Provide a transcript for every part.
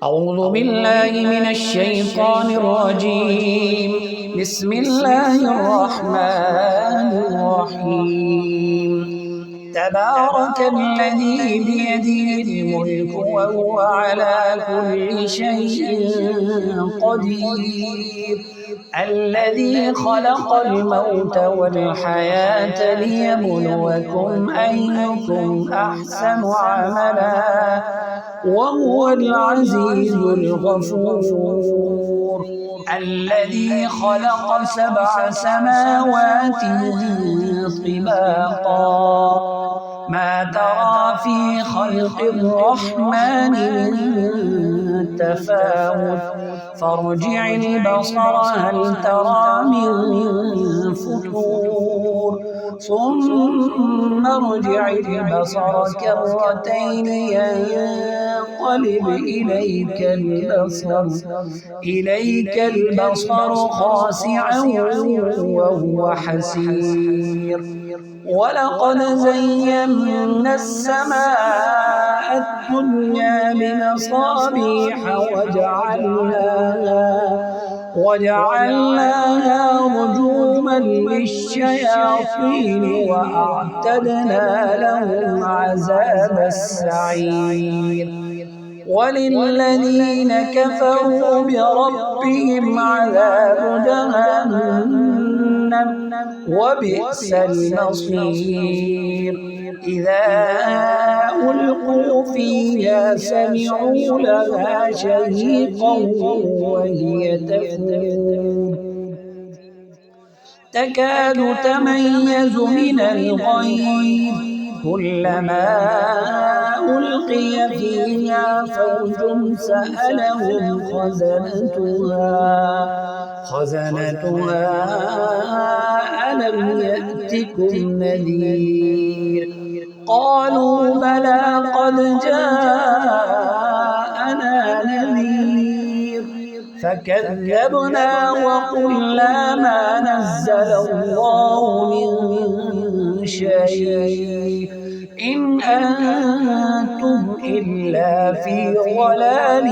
أعوذ بالله من الشيطان الرجيم. بسم الله الرحمن الرحيم. تبارك الذي بيده الملك وهو على كل شيء قدير. الذي خلق الموت والحياة ليبلوكم أيكم أحسن عملا وهو العزيز الغفور. الذي خلق 7 سماوات طباقا ما ترى في خلق الرحمن من تفاوت فارجع البصر هل ترى من فطور ثم ارجع البصر كرتين ينقلب إليك البصر خاسعا وهو حسير. ولقد زينا السماء الدنيا بمصابيح وجعلناها رجوما للشياطين وأعتدنا لهم عذاب السعير. وللذين كفروا بربهم عذاب جهنم وبئس المصير. إذا ألقوا فيها سمعوا لها شهيقا وهي تفور تكاد تميز من الغيظ كلما ألقي فيها فوج سألهم خزنتها ألم يأتكم نذير قالوا بلى قد جاءنا نذير فكذبنا وقلنا ما نزل الله من شيء إن أنتم إلا في ضلال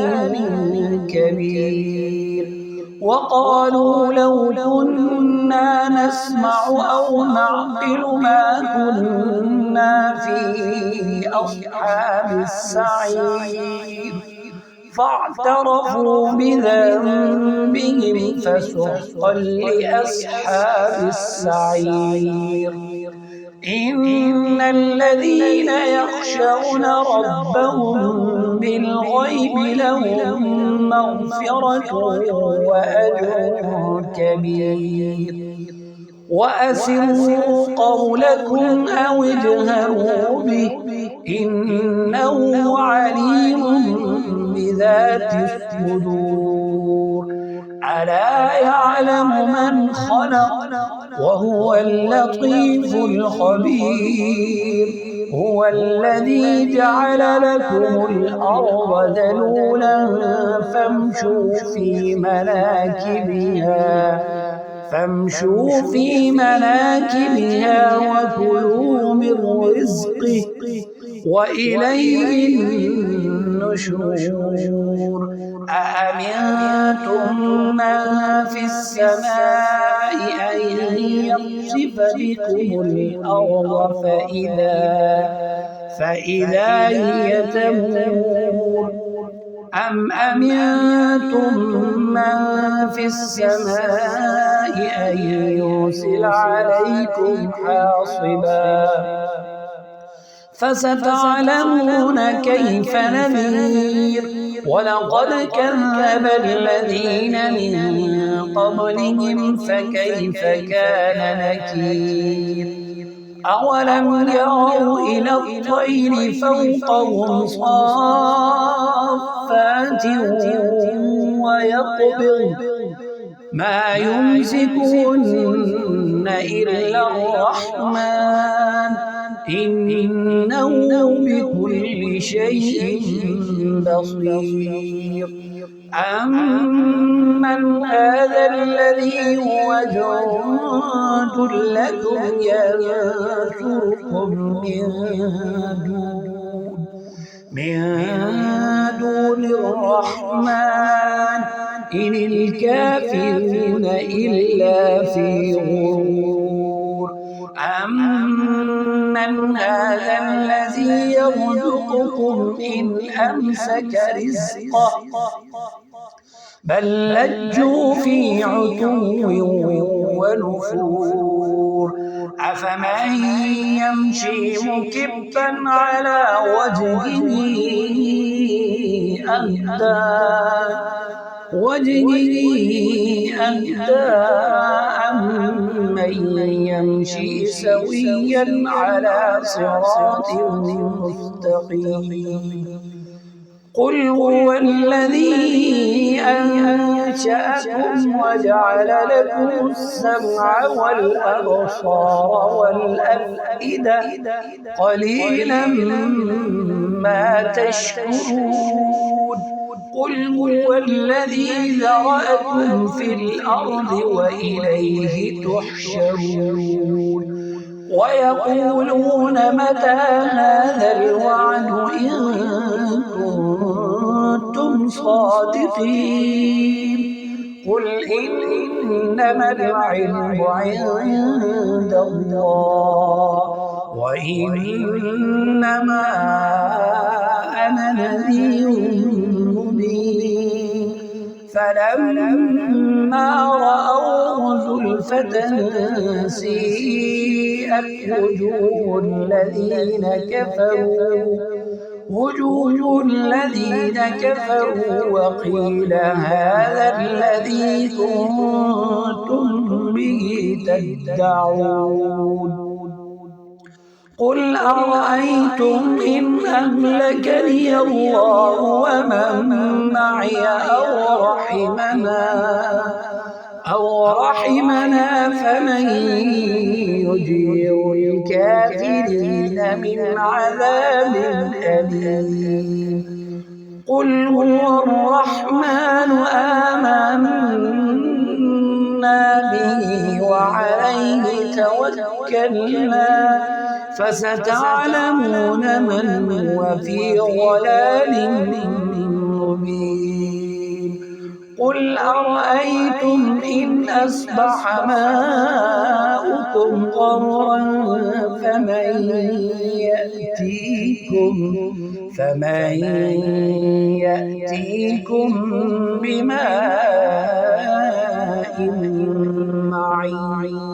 كبير. وقالوا لو كنا نسمع أو نعقل ما كنا في أصحاب السعير فاعترفوا بذنبهم فسحقا لأصحاب السعير. إن الذين يخشون ربهم بالغيب لهم مغفرة وأجر كبير. وأسروا قولكم أو اجهروا به إنه عليم بذات الصدور. ألا يعلم من خلق وهو اللطيف الخبير. هو الذي جعل لكم الأرض ذلولا فامشوا في مناكبها وكلوا من رزقه وإليه النشور. أأمنتم من في السماء أن يخسف بكم الأرض فإذا هي تمور أم أمنتم من في السماء أن يرسل عليكم حاصبا فستعلمون كيف نذير. ولقد كذب الذين من قبلهم فكيف كان نكير. أولم يروا إلى الطير فوقهم صافات ويقبض ما يمسكهن إلا الرحمن إنه بكل شيء بصير. أمن هذا الذي هو جند لكم ينصركم من دون الرحمن إن الكافرون إلا في غرور أمن هذا الذي يرزقكم إن أمسك رزقه بل لجوا في عتو ونفور أفمن يمشي مكبا على وجهه أهدى أمن يمشي سويا على صراط مستقيم قل هو الذي أنشأكم وجعل لكم السمع والأبصار والأفئدة قليلا ما تشكرون قل هو الذي ذرأكم في الأرض وإليه تحشرون ويقولون متى هذا الوعد إن كنتم صادقين قل إنما العلم عند الله وإنما أنا نذير مبين فلما رأوه زلفة سيئت وجوه الذين كفروا وقيل هذا الذي كنتم به تدعون قل أرأيتم إن أهلكني الله ومن معي أو رحمنا فمن يجير الكافرين من عذاب أليم قل هو الرحمن آمنا به وعليه توكلنا فستعلمون من هو في ضلال مبين قل أرأيتم إن أصبح ماؤكم غورا فمن يأتيكم بماء معين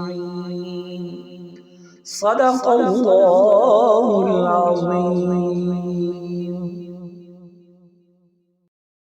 صدق الله